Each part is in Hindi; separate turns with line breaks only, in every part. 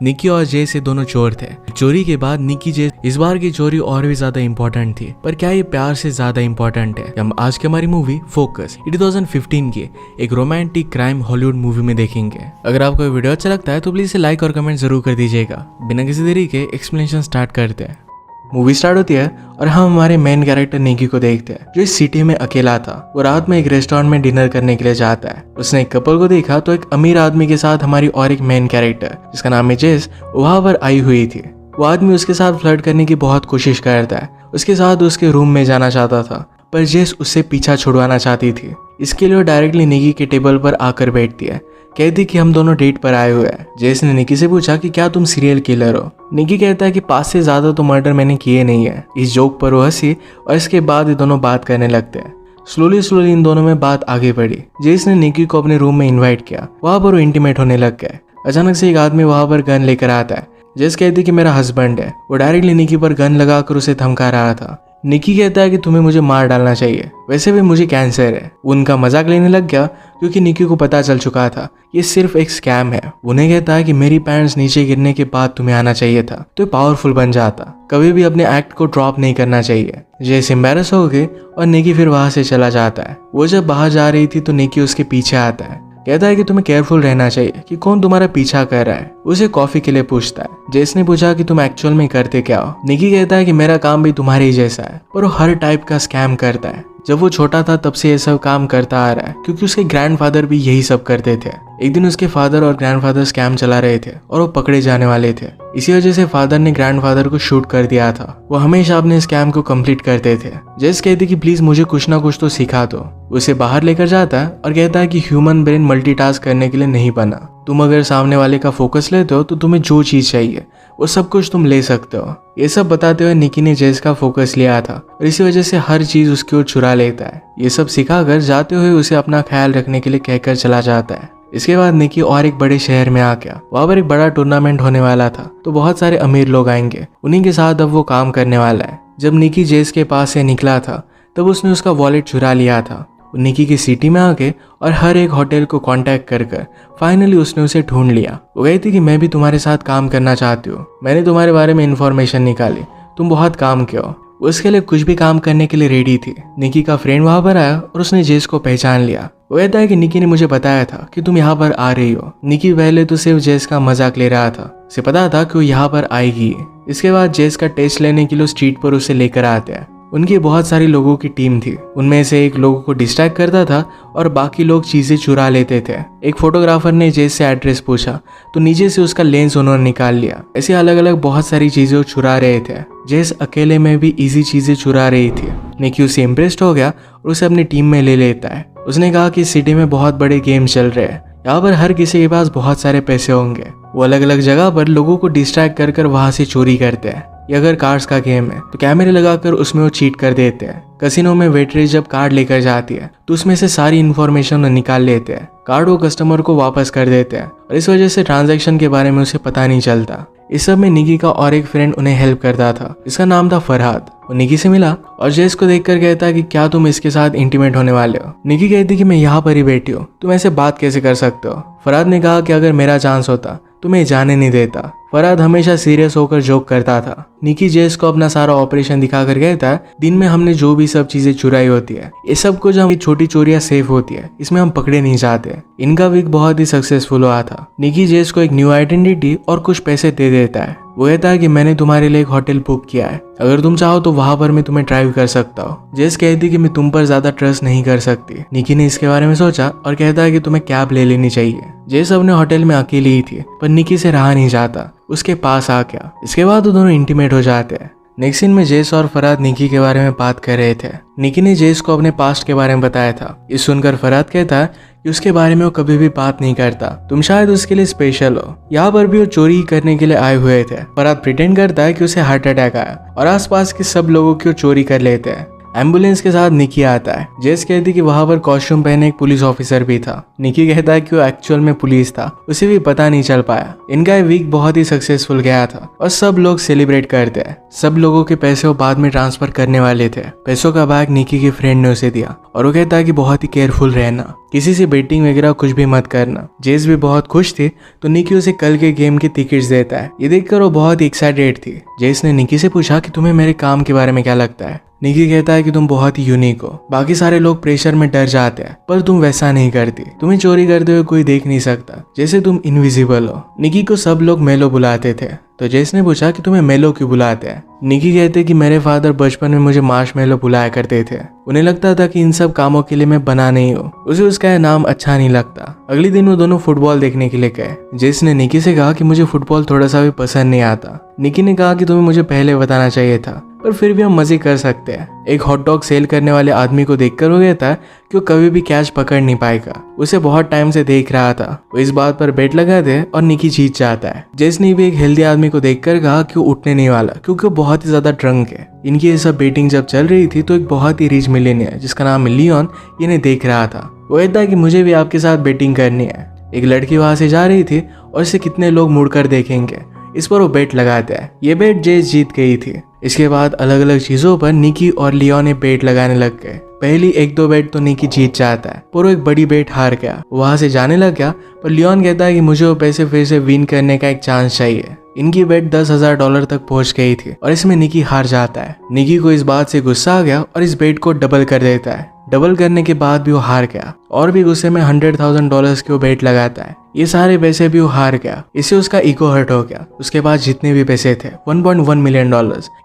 निकी और जे से दोनों चोर थे। चोरी के बाद निकी जे इस बार की चोरी और भी ज्यादा इंपॉर्टेंट थी, पर क्या ये प्यार से ज्यादा इंपॉर्टेंट है? हम आज की हमारी मूवी फोकस 2015 की एक रोमांटिक क्राइम हॉलीवुड मूवी में देखेंगे। अगर आपको वीडियो अच्छा लगता है तो प्लीज इसे लाइक और कमेंट जरूर कर दीजिएगा। बिना किसी देरी के एक्सप्लेनेशन स्टार्ट करते हैं। मूवी स्टार्ट होती है और हम हमारे मेन कैरेक्टर निकी को देखते हैं जो इस सिटी में अकेला था। वो रात में एक रेस्टोरेंट में डिनर करने के लिए जाता है। उसने एक कपल को देखा तो एक अमीर आदमी के साथ हमारी और एक मेन कैरेक्टर जिसका नाम है जेस वहां पर आई हुई थी। वो आदमी उसके साथ फ्लर्ट करने की बहुत कोशिश करता है, उसके साथ उसके रूम में जाना चाहता था, पर जेस उससे पीछा छुड़वाना चाहती थी। इसके लिए वो डायरेक्टली निकी के टेबल पर आकर बैठती है, कहती कि हम दोनों डेट पर आए हुए हैं। जेस ने निकी से पूछा कि क्या तुम सीरियल किलर हो? निकी कहता है कि 5 से ज्यादा तो मर्डर मैंने किए नहीं है। इस जोक पर वो हंसी और इसके बाद ये दोनों बात करने लगते हैं। स्लोली इन दोनों में बात आगे बढ़ी। जेस ने निकी को अपने रूम में इन्वाइट किया, वहां पर वो इंटीमेट होने लग गए। अचानक से एक आदमी वहां पर गन लेकर आता है। जेस कहती कि मेरा हस्बैंड है। वो डायरेक्टली निकी पर गन लगाकर उसे धमका रहा था। निकी कहता है कि तुम्हें मुझे मार डालना चाहिए, वैसे भी मुझे कैंसर है। उनका मजाक लेने लग गया क्योंकि निकी को पता चल चुका था ये सिर्फ एक स्कैम है। उन्हें कहता है कि मेरी पैंट्स नीचे गिरने के बाद तुम्हें आना चाहिए था तो पावरफुल बन जाता, कभी भी अपने एक्ट को ड्रॉप नहीं करना चाहिए। जेस एम्बैरस हो गए और निकी फिर वहां से चला जाता है। वो जब बाहर जा रही थी तो निकी उसके पीछे आता है, कहता है कि तुम्हें केयरफुल रहना चाहिए कि कौन तुम्हारा पीछा कर रहा है। उसे कॉफी के लिए पूछता है। जेस ने पूछा कि तुम एक्चुअल में करते क्या हो? निकी कहता है कि मेरा काम भी तुम्हारे ही जैसा है, पर वो हर टाइप का स्कैम करता है। जब वो छोटा था तब से ये सब काम करता आ रहा है क्योंकि उसके ग्रैंडफादर भी यही सब करते थे। एक दिन उसके फादर और ग्रैंडफादर स्कैम चला रहे थे और वो पकड़े जाने वाले थे। इसी वजह से फादर ने ग्रैंडफादर को शूट कर दिया था। वो हमेशा अपने स्कैम को कंप्लीट करते थे। जेस कहती कि प्लीज मुझे कुछ ना कुछ तो सिखा दो। उसे बाहर लेकर जाता है और कहता है कि ह्यूमन ब्रेन मल्टीटास्क करने के लिए नहीं बना। तुम अगर सामने वाले का फोकस लेते हो तो तुम्हें जो चीज चाहिए वो सब कुछ तुम ले सकते हो। ये सब बताते हुए निकी ने जेस का फोकस लिया था और इसी वजह से हर चीज उसकी ओर चुरा लेता है। ये सब सिखाकर जाते हुए उसे अपना ख्याल रखने के लिए कहकर चला जाता है। इसके बाद निकी और एक बड़े शहर में आ गया। वहां पर एक बड़ा टूर्नामेंट होने वाला था तो बहुत सारे अमीर लोग आएंगे, उन्हीं के साथ अब वो काम करने वाला है। जब निकी जेस के पास से निकला था तब उसने उसका वॉलेट चुरा लिया था। निकी की सिटी में आके और हर एक होटल को कांटेक्ट कर फाइनली उसने उसे ढूंढ लिया। वो कहती कि मैं भी तुम्हारे साथ काम करना चाहती हूँ, मैंने तुम्हारे बारे में इंफॉर्मेशन निकाली, तुम बहुत काम किए हो। उसके लिए कुछ भी काम करने के लिए रेडी थी। निकी का फ्रेंड वहां पर आया और उसने जेस को पहचान लिया। वो कहता है कि निकी ने मुझे बताया था कि तुम यहाँ पर आ रही हो। निकी पहले तो सिर्फ जेस का मजाक ले रहा था, उसे पता था कि वो यहाँ पर आएगी। इसके बाद जेस का टेस्ट लेने के लिए स्ट्रीट पर उसे लेकर आते हैं। उनकी बहुत सारी लोगों की टीम थी, उनमें से एक लोगों को डिस्ट्रैक्ट करता था और बाकी लोग चीजें चुरा लेते थे। एक फोटोग्राफर ने जेस से एड्रेस पूछा तो नीचे से उसका लेंस उन्होंने निकाल लिया। ऐसे अलग अलग बहुत सारी चीजें वो चुरा रहे थे। जेस अकेले में भी इजी चीजें चुरा रही थी। निकी उससे इम्प्रेस्ड हो गया और उसे अपनी टीम में ले लेता है। उसने कहा कि सिटी में बहुत बड़े गेम चल रहे हैं, यहाँ पर हर किसी के पास बहुत सारे पैसे होंगे। वो अलग अलग जगह पर लोगों को डिस्ट्रैक्ट कर वहां से चोरी करते हैं। या अगर कार्ड्स का गेम है तो कैमरे लगाकर उसमें वो चीट कर देते हैं। कसिनो में वेटरेज जब कार्ड लेकर जाती है तो उसमें से सारी इन्फॉर्मेशन निकाल लेते हैं। कार्ड वो कस्टमर को वापस कर देते हैं और इस वजह से ट्रांजैक्शन के बारे में उसे पता नहीं चलता। इस सब में निकी का और एक फ्रेंड उन्हें हेल्प करता था, इसका नाम था फरहाद। वो निकी से मिला और जेस को देखकर कहता कि क्या तुम इसके साथ इंटीमेट होने वाले हो? निकी कहती कि मैं यहाँ पर ही बैठी हूँ, तुम ऐसे बात कैसे कर सकते हो? फरहाद ने कहा कि अगर मेरा चांस होता तुम्हें जाने नहीं देता। फरहाद हमेशा सीरियस होकर जोक करता था। निकी जेस को अपना सारा ऑपरेशन दिखाकर कहता है दिन में हमने जो भी सब चीजें चुराई होती है ये सब कुछ हम छोटी चोरियां सेफ होती है, इसमें हम पकड़े नहीं जाते। इनका वीक बहुत ही सक्सेसफुल हुआ था। निकी जेस को एक न्यू आइडेंटिटी और कुछ पैसे दे देता है। वो कहता है कि मैंने तुम्हारे लिए एक होटल बुक किया है, अगर तुम चाहो तो वहां पर मैं तुम्हें ड्राइव कर सकता हूँ। जेस कहती कि मैं तुम पर ज्यादा ट्रस्ट नहीं कर सकती। निकी ने इसके बारे में सोचा और कहता है कि तुम्हें कैब ले लेनी चाहिए। जेस अपने होटल में अकेली ही थी पर निकी से रहा नहीं जाता, उसके पास आ गया। इसके बाद वो दोनों इंटीमेट हो जाते हैं। नेक्स्ट सीन में जेस और फरहाद निकी के बारे में बात कर रहे थे। निकी ने जेस को अपने पास्ट के बारे में बताया था। ये सुनकर फरहाद कहता है कि उसके बारे में वो कभी भी बात नहीं करता, तुम शायद उसके लिए स्पेशल हो। यहाँ पर भी वो चोरी करने के लिए आए हुए थे। फरहाद प्रिटेंड करता है कि उसे हार्ट अटैक आया और आसपास के सब लोगों की वो चोरी कर लेते हैं। एम्बुलेंस के साथ निकी आता है। जेस कहती कि वहां पर कॉस्ट्यूम पहने एक पुलिस ऑफिसर भी था। निकी कहता है कि वो एक्चुअल में पुलिस था, उसे भी पता नहीं चल पाया। इनका ये वीक बहुत ही सक्सेसफुल गया था और सब लोग सेलिब्रेट करते हैं। सब लोगों के पैसे वो बाद में ट्रांसफर करने वाले थे। पैसों का बैग निकी के फ्रेंड ने उसे दिया और वो कहता है कि बहुत ही केयरफुल रहना, किसी से बेटिंग वगैरह कुछ भी मत करना। जेस भी बहुत खुश थी तो निकी उसे कल के गेम की टिकट्स देता है। ये देखकर वो बहुत ही एक्साइटेड थी। जेस ने निकी से पूछा कि तुम्हें मेरे काम के बारे में क्या लगता है। निकी कहता है कि तुम बहुत ही यूनिक हो, बाकी सारे लोग प्रेशर में डर जाते हैं पर तुम वैसा नहीं करती। तुम्हें चोरी करते हुए कोई देख नहीं सकता, जैसे तुम इनविजिबल हो। निकी को सब लोग मेलो बुलाते थे तो जेस ने पूछा कि तुम्हें मेलो क्यों बुलाते हैं। निकी कहते कि मेरे फादर बचपन में मुझे मार्शमेलो बुलाया करते थे, उन्हें लगता था कि इन सब कामों के लिए मैं बना नहीं हूँ। उसे उसका नाम अच्छा नहीं लगता। अगले दिन वो दोनों फुटबॉल देखने के लिए गए। जेस ने निकी से कहा कि मुझे फुटबॉल थोड़ा सा भी पसंद नहीं आता। निकी ने कहा कि तुम्हें मुझे पहले बताना चाहिए था, पर फिर भी हम मजे कर सकते हैं। एक हॉट डॉग सेल करने वाले आदमी को देखकर हो गया था कि वो कभी भी कैच पकड़ नहीं पाएगा। उसे बहुत टाइम से देख रहा था। वो इस बात पर बेट लगाते हैं और निकी जीत जाता है। जेस ने भी एक हेल्दी आदमी को देखकर कहा कि वो उठने नहीं वाला क्योंकि वो बहुत ही ज्यादा ड्रंक है। इनकी ये सब बेटिंग जब चल रही थी तो एक बहुत ही रिच मिलियनियर जिसका नाम है लियोन इन्हें देख रहा था। वो कहता है कि मुझे भी आपके साथ बेटिंग करनी है। एक लड़की वहां से जा रही थी और इसे कितने लोग मुड़कर देखेंगे, इस पर वो बेट लगाता है। ये बेट जेस जीत गई थी। इसके बाद अलग अलग चीजों पर निकी और लियोन ने बेट लगाने लग गए। पहली एक दो बेट तो निकी जीत जाता है पर वो एक बड़ी बेट हार गया। वहां से जाने लग गया पर लियोन कहता है कि मुझे वो पैसे फिर से विन करने का एक चांस चाहिए। इनकी बेट $10,000 तक पहुंच गई थी और इसमें निकी हार जाता है। निकी को इस बात से गुस्सा आ गया और इस बेट को डबल कर देता है। डबल करने के बाद भी वो हार गया और भी गुस्से में $100,000 की वो बेट लगाता है। ये सारे पैसे भी वो हार गया। इससे उसका ईगो हर्ट हो गया। उसके बाद जितने भी पैसे थे $1.1 मिलियन,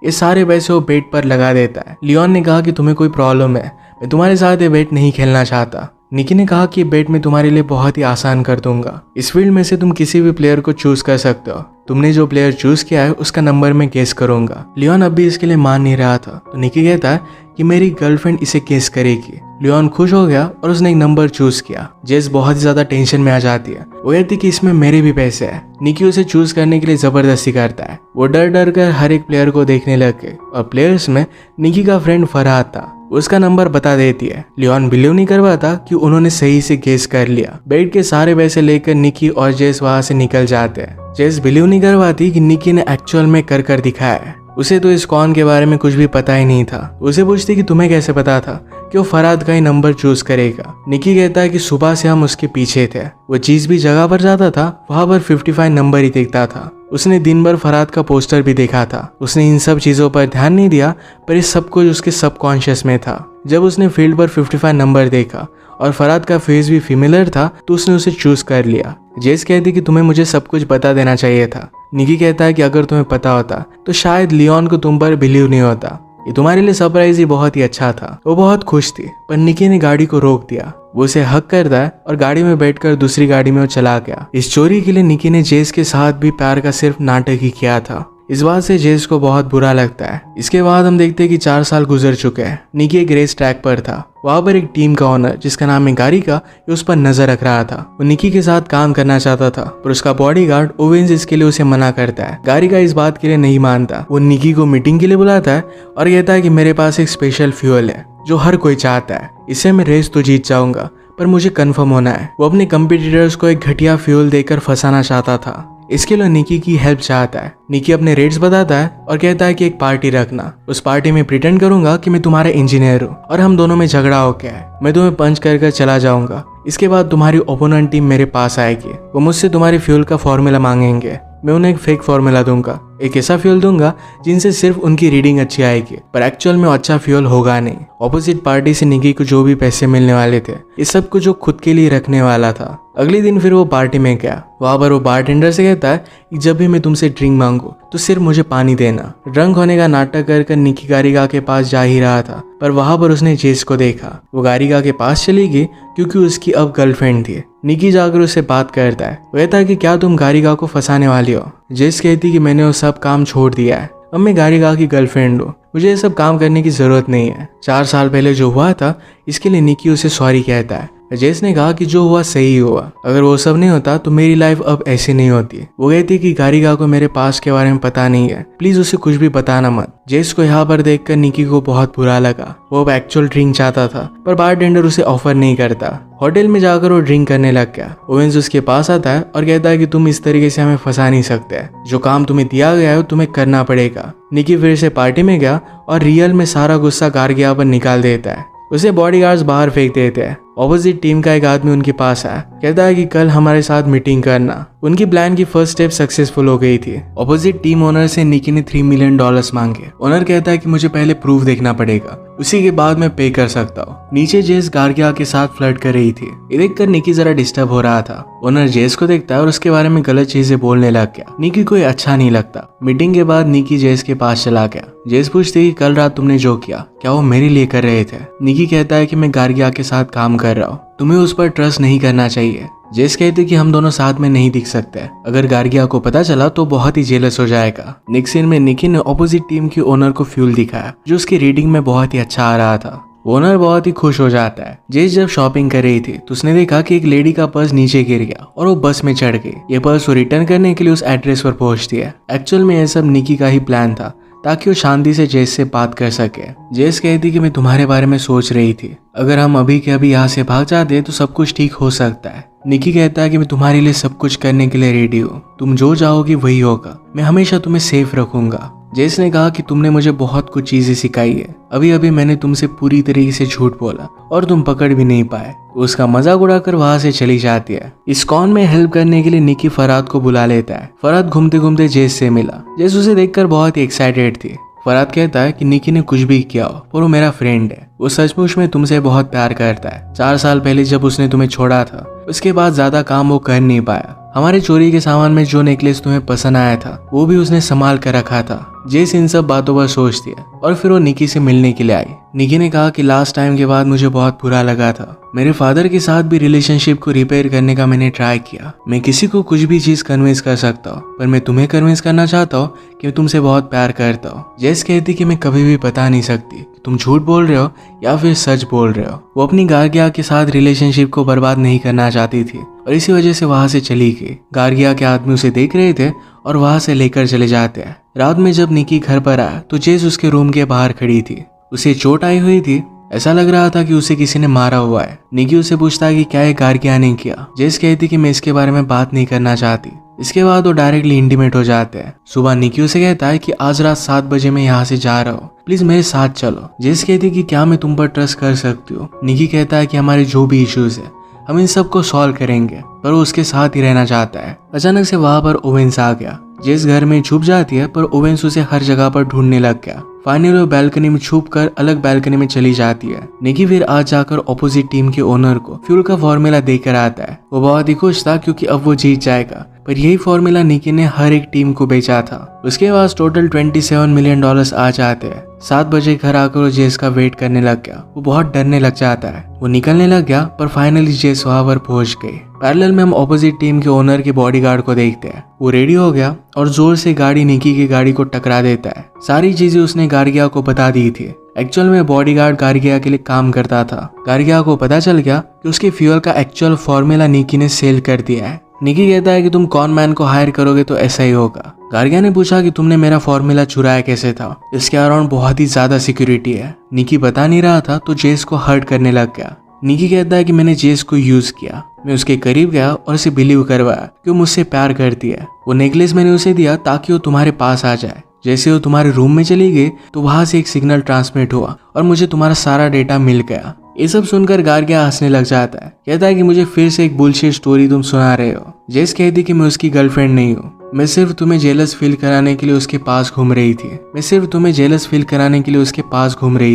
ये सारे पैसे वो बेट पर लगा देता है। लियोन ने कहा कि तुम्हें कोई प्रॉब्लम है, मैं तुम्हारे साथ ये बेट नहीं खेलना चाहता। निकी ने कहा कि बेट मैं तुम्हारे लिए बहुत ही आसान कर दूंगा। इस फील्ड में से तुम किसी भी प्लेयर को चूज कर सकते हो। तुमने जो प्लेयर चूज किया है उसका नंबर मैं गेस करूंगा। लियोन अब भी इसके लिए मान नहीं रहा था तो निकी कहता है कि मेरी गर्लफ्रेंड इसे गेस करेगी। लियोन खुश हो गया और उसने एक नंबर चूज किया। जेस बहुत ही ज्यादा टेंशन में आ जाती है। वो कहती कि इसमें मेरे भी पैसे हैं। निकी उसे चूज करने के लिए जबरदस्ती करता है। वो डर डर कर हर एक प्लेयर को देखने लग गए और प्लेयर्स में निकी का फ्रेंड फरहाद था। उसका नंबर बता देती है। लियोन बिलीव नहीं कर पाता कि उन्होंने सही से गेस कर लिया। बेट के सारे पैसे लेकर निकी और जेस वहां से निकल जाते हैं। जेस बिलीव नहीं कर पाती कि निकी ने एक्चुअल में कर दिखाया है। उसे तो इस कॉन के बारे में कुछ भी पता ही नहीं था। उसे पूछती कि तुम्हें कैसे पता था कि वो फरहाद का ही नंबर चूज करेगा। निकी कहता है कि सुबह से हम उसके पीछे थे। वो जिस भी जगह पर जाता था वहां पर 55 नंबर ही दिखता था। उसने दिन भर फरहाद का पोस्टर भी देखा था। उसने इन सब चीजों पर ध्यान नहीं दिया पर इस सब कुछ उसके सबकॉन्शियस में था। जब उसने फील्ड पर 55 नंबर देखा और फरहाद का फेस भी फेमिलियर था तो उसने उसे चूज कर लिया। जेस कहती कि तुम्हें मुझे सब कुछ बता देना चाहिए था। निकी कहता है कि अगर तुम्हें पता होता तो शायद लियोन को तुम पर बिलीव नहीं होता। ये तुम्हारे लिए सरप्राइज ही बहुत ही अच्छा था। वो बहुत खुश थी पर निकी ने गाड़ी को रोक दिया। वो उसे हक करता है और गाड़ी में बैठकर दूसरी गाड़ी में वो चला गया। इस चोरी के लिए निकी ने जेस के साथ भी प्यार का सिर्फ नाटक ही किया था। इस बात से जेस को बहुत बुरा लगता है। इसके बाद हम देखते हैं कि 4 साल गुजर चुके हैं। निकी एक रेस ट्रैक पर था। वहां पर एक टीम का ओनर जिसका नाम है गारिका उस पर नजर रख रहा था। वो निकी के साथ काम करना चाहता था पर उसका बॉडीगार्ड ओवेंस इसके लिए उसे मना करता है। गारिका इस बात के लिए नहीं मानता। वो निकी को मीटिंग के लिए बुलाता है और कहता है कि मेरे पास एक स्पेशल फ्यूल है जो हर कोई चाहता है। इससे मैं रेस तो जीत जाऊंगा पर मुझे कंफर्म होना है। वो अपने कंपटीटर्स को एक घटिया फ्यूल देकर फंसाना चाहता था। इसके लिए निकी की हेल्प चाहता है। निकी अपने रेट्स बताता है और कहता है कि एक पार्टी रखना। उस पार्टी में प्रिटेंड करूंगा कि मैं तुम्हारा इंजीनियर हूँ और हम दोनों में झगड़ा हो गया है। मैं तुम्हें पंच कर चला जाऊंगा। इसके बाद तुम्हारी ओपोनेंट टीम मेरे पास आएगी। वो मुझसे तुम्हारी फ्यूल का फॉर्मूला मांगेंगे। मैं उन्हें एक फेक फॉर्मूला दूंगा, एक ऐसा फ्यूल दूंगा जिनसे सिर्फ उनकी रीडिंग अच्छी आएगी पर एक्चुअल में अच्छा फ्यूल होगा नहीं। ऑपोजिट पार्टी से निकी को जो भी पैसे मिलने वाले थे इस सब को जो खुद के लिए रखने वाला था। अगले दिन फिर वो पार्टी में गया। वहां पर वो बारटेंडर से कहता है कि जब भी मैं तुमसे ड्रिंक मांगू तो सिर्फ मुझे पानी देना। ड्रंक होने का नाटक कर निकी गारिका के पास जा ही रहा था पर वहां पर उसने जेस को देखा। वो गारिका के पास चली गई क्योंकि उसकी अब गर्लफ्रेंड थी। निकी जाकर उससे बात करता है। वो कहता है कि क्या तुम गारिका को फंसाने वाली हो। जेस कहती कि मैंने वो सब काम छोड़ दिया है। अब मैं गारिका की गर्लफ्रेंड हूँ, मुझे ये सब काम करने की जरूरत नहीं है। 4 साल पहले जो हुआ था इसके लिए निकी उसे सॉरी कहता है। जेस ने कहा कि जो हुआ सही हुआ, अगर वो सब नहीं होता तो मेरी लाइफ अब ऐसी नहीं होती। वो कहती कि गारिगा को मेरे पास के बारे में पता नहीं है, प्लीज उसे कुछ भी बताना मत। जेस को यहाँ पर देखकर निकी को बहुत बुरा लगा। वो अब एक्चुअल ड्रिंक चाहता था पर बारटेंडर उसे ऑफर नहीं करता। होटल में जाकर वो ड्रिंक करने लग गया। ओवेंस उसके पास आता है और कहता है कि तुम इस तरीके से हमें फंसा नहीं सकते, जो काम तुम्हें दिया गया है तुम्हें करना पड़ेगा। निकी फिर से पार्टी में गया और रियल में सारा गुस्सा गार्गिया पर निकाल देता है। उसे बॉडीगार्ड्स बाहर फेंक देते हैं। ऑपोजिट टीम का एक आदमी उनके पास आया, कहता है कि कल हमारे साथ मीटिंग करना। उनकी प्लान की फर्स्ट स्टेप सक्सेसफुल हो गई थी। ऑपोजिट टीम ओनर से निकी ने $3 मिलियन मांगे। ओनर कहता है कि मुझे पहले प्रूफ देखना पड़ेगा, उसी के बाद मैं पे कर सकता हूँ। नीचे जेस गार्गिया के साथ फ्लर्ट कर रही थी। ये देखकर निकी जरा डिस्टर्ब हो रहा था। ओनर जेस को देखता है और उसके बारे में गलत चीजें बोलने लग गया। निकी को अच्छा नहीं लगता। मीटिंग के बाद निकी जेस के पास चला गया। जेस पूछती कि कल रात तुमने जो किया क्या वो मेरे लिए कर रहे थे। निकी कहता है कि मैं गार्गिया के साथ काम कर रहा हूँ, तुम्हें उस पर ट्रस्ट नहीं करना चाहिए। जेस कहते कि हम दोनों साथ में नहीं दिख सकते, अगर गार्गिया को पता चला तो बहुत ही जेलस हो जाएगा। नेक्स्ट सीन में निकी ने ऑपोजिट टीम की ओनर को फ्यूल दिखाया जो उसकी रीडिंग में बहुत ही अच्छा आ रहा था। ओनर बहुत ही खुश हो जाता है। जेस जब शॉपिंग कर रही थी तो उसने देखा कि एक लेडी का पर्स नीचे गिर गया और वो बस में चढ़ गई। ये पर्स वो रिटर्न करने के लिए उस एड्रेस पर पहुंचती है। एक्चुअल में यह सब निकी का ही प्लान था ताकि वो शांति से जेस से बात कर सके। जेस कहती कि मैं तुम्हारे बारे में सोच रही थी, अगर हम अभी के अभी यहाँ से भाग जाते तो सब कुछ ठीक हो सकता है। निकी कहता है कि मैं तुम्हारे लिए सब कुछ करने के लिए रेडी हूँ, तुम जो चाहोगी वही होगा, मैं हमेशा तुम्हें सेफ रखूंगा। जेस ने कहा कि तुमने मुझे बहुत कुछ चीजें सिखाई है, अभी अभी मैंने तुमसे पूरी तरीके से झूठ बोला और तुम पकड़ भी नहीं पाए। उसका मजाक उड़ाकर वहां से चली जाती है। इस कॉन में हेल्प करने के लिए निकी फराद को बुला लेता है। फराद घूमते घूमते जेस से मिला। जेस उसे देखकर बहुत ही एक्साइटेड थी। फराद कहता है कि निकी ने कुछ भी किया हो पर वो मेरा फ्रेंड है, वो सचमुच में तुमसे बहुत प्यार करता है। 4 साल पहले जब उसने तुम्हें छोड़ा था उसके बाद ज्यादा काम वो कर नहीं पाया। हमारे चोरी के सामान में जो नेकलेस तुम्हें पसंद आया था वो भी उसने संभाल कर रखा था। जेस इन सब बातों पर सोचती है और फिर वो निकी से मिलने के लिए आई। निकी ने कहा कि लास्ट टाइम के बाद मुझे बहुत बुरा लगा था, मेरे फादर के साथ भी रिलेशनशिप को रिपेयर करने का मैंने ट्राई किया। मैं किसी को कुछ भी चीज कन्विंस कर सकता हूँ पर मैं तुम्हें कन्विंस करना चाहता हूँ कि मैं तुमसे बहुत प्यार करता हूँ। जेस कहती कि मैं कभी भी बता नहीं सकती कि तुम झूठ बोल रहे हो या फिर सच बोल रहे हो। वो अपनी गार्गिया के साथ रिलेशनशिप को बर्बाद नहीं करना चाहती थी और इसी वजह से वहां से चली गई। गार्गिया के आदमी उसे देख रहे थे और वहां से लेकर चले जाते हैं। रात में जब निकी घर पर आया तो जेस उसके रूम के बाहर खड़ी थी। उसे चोट आई हुई थी, ऐसा लग रहा था कि उसे किसी ने मारा हुआ है। निकी उसे पूछता है कि क्या ये गार्गिया ने किया। जेस कहती कि मैं इसके बारे में बात नहीं करना चाहती। इसके बाद वो डायरेक्टली इंटीमेट हो जाते हैं। सुबह निकी उसे कहता है कि आज रात 7 बजे मैं यहाँ से जा रहा हूँ, प्लीज मेरे साथ चलो। जेस कहती कि क्या मैं तुम पर ट्रस्ट कर सकती हूँ। निकी कहता है कि हमारे जो भी इश्यूज है हम इन सब को सॉल्व करेंगे, पर वो उसके साथ ही रहना चाहता है। अचानक से वहां पर ओवेंस आ गया। जेस घर में छुप जाती है पर ओवेंस उसे हर जगह पर ढूंढने लग गया। फाइनली वो बैल्कनी में छुप कर अलग बैल्कनी में चली जाती है। निकी फिर आज जाकर ऑपोजिट टीम के ओनर को फ्यूल का फॉर्मूला देकर आता है। वो बहुत ही खुश था क्योंकि अब वो जीत जाएगा, पर यही फॉर्मूला निकी ने हर एक टीम को बेचा था। उसके पास टोटल $27 मिलियन आ जाते हैं। 7 बजे घर आकर वो जेस का वेट करने लग गया। वो बहुत डरने लग जाता है। वो निकलने लग गया पर फाइनली जेस वहां पर पहुंच गई। पैरेलल में हम ऑपोजिट टीम के ओनर के बॉडीगार्ड को देखते हैं। वो रेडी हो गया और जोर से गाड़ी निकी की गाड़ी को टकरा देता है। सारी चीजें उसने गार्गिया को बता दी थी। एक्चुअल में बॉडीगार्ड गार्गिया के लिए काम करता था। गार्गिया को पता चल गया कि उसके फ्यूल का एक्चुअल फॉर्मूला निकी ने सेल कर दिया है। निकी कहता है कि तुम कॉन मैन को हायर करोगे तो ऐसा ही होगा। गार्गिया ने पूछा कि तुमने मेरा फॉर्मूला चुराया कैसे था, इसके अराउंड बहुत ही ज्यादा सिक्योरिटी है। निकी बता नहीं रहा था तो जेस को हर्ट करने लग गया। निकी कहता है कि मैंने जेस को यूज किया, मैं उसके करीब गया और उसे बिलीव करवाया कि वो मुझसे प्यार करती है। वो नेकलेस मैंने उसे दिया ताकि वो तुम्हारे पास आ जाए। जैसे वो तुम्हारे रूम में चली गई तो वहां से एक सिग्नल ट्रांसमिट हुआ और मुझे तुम्हारा सारा डेटा मिल गया। ये सब सुनकर गार्गिया हंसने लग जाता है। कहता है कि मुझे फिर से एक बुलशिट स्टोरी तुम सुना रहे हो। जेस कहती कि मैं उसकी गर्लफ्रेंड नहीं हूँ, मैं सिर्फ तुम्हें जेलस फील कराने के लिए उसके पास घूम रही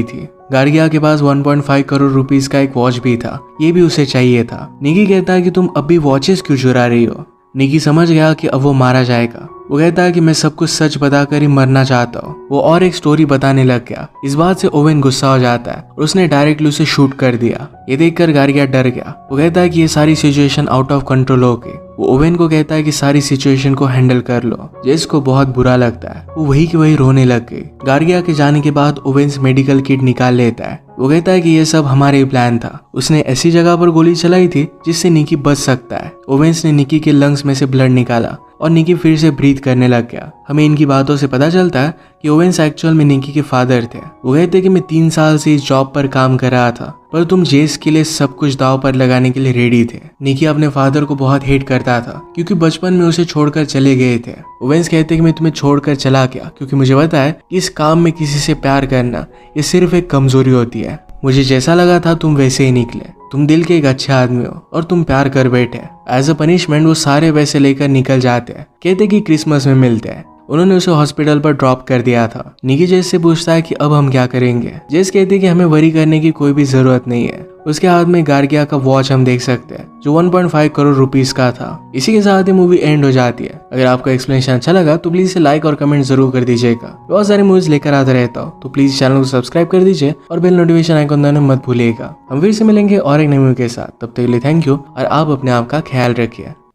थी। गार्गिया के पास 1.5 करोड़ रुपीस का एक वॉच भी था, ये भी उसे चाहिए था। निकी कहता है कि तुम अब भी वॉचेस क्यों चुरा रही हो। निकी समझ गया कि अब वो मारा जाएगा। वो कहता है कि मैं सब कुछ सच बताकर ही मरना चाहता हूँ। वो और एक स्टोरी बताने लग गया। इस बात से ओवेन गुस्सा हो जाता है और उसने डायरेक्टली उसे शूट कर दिया। ये देखकर गार्गिया डर गया। वो कहता है कि ये सारी सिचुएशन आउट ऑफ कंट्रोल हो गई। वो ओवेन को कहता है कि सारी सिचुएशन को हैंडल कर लो। जेस को बहुत बुरा लगता है, वो वही की वही रोने लग गई। गार्गिया के जाने के बाद ओवेन्स मेडिकल किट निकाल लेता है। वो कहता है कि ये सब हमारे ही प्लान था। उसने ऐसी जगह पर गोली चलाई थी जिससे निकी बच सकता है। ओवेंस ने निकी के लंग्स में से ब्लड निकाला और निकी फिर से ब्रीथ करने लग गया। हमें इनकी बातों से पता चलता है कि ओवेंस एक्चुअल में निकी के फादर थे। वो कहते कि मैं 3 साल से इस जॉब पर काम कर रहा था, पर तुम जेस के लिए सब कुछ दांव पर लगाने के लिए रेडी थे। निकी अपने फादर को बहुत हेट करता था क्योंकि बचपन में उसे छोड़कर चले गए थे। ओवेंस कहते कि मैं तुम्हें छोड़कर चला गया क्योंकि मुझे पता है कि इस काम में किसी से प्यार करना ये सिर्फ एक कमजोरी होती है। मुझे जैसा लगा था तुम वैसे ही निकले। तुम दिल के एक अच्छे आदमी हो और तुम प्यार कर बैठे। एज अ पनिशमेंट वो सारे पैसे लेकर निकल जाते हैं। कहते कि क्रिसमस में मिलते हैं। उन्होंने उसे हॉस्पिटल पर ड्रॉप कर दिया था। निकी जेस से पूछता है कि अब हम क्या करेंगे। जेस कहती है कि हमें वरी करने की कोई भी जरूरत नहीं है। उसके हाथ में गार्गिया का वॉच हम देख सकते हैं जो 1.5 करोड़ रुपीस का था। इसी के साथ ही मूवी एंड हो जाती है। अगर आपको एक्सप्लेनेशन अच्छा लगा तो प्लीज इसे लाइक और कमेंट जरूर कर दीजिएगा। बहुत सारी मूवीज लेकर आता रहता हूँ तो प्लीज चैनल को सब्सक्राइब कर दीजिए और बेल नोटिफिकेशन आइकन दबाना मत भूलिएगा। हम फिर से मिलेंगे और एक नई मूवी के साथ। तब तक के लिए थैंक यू और आप अपने आप का ख्याल रखिए।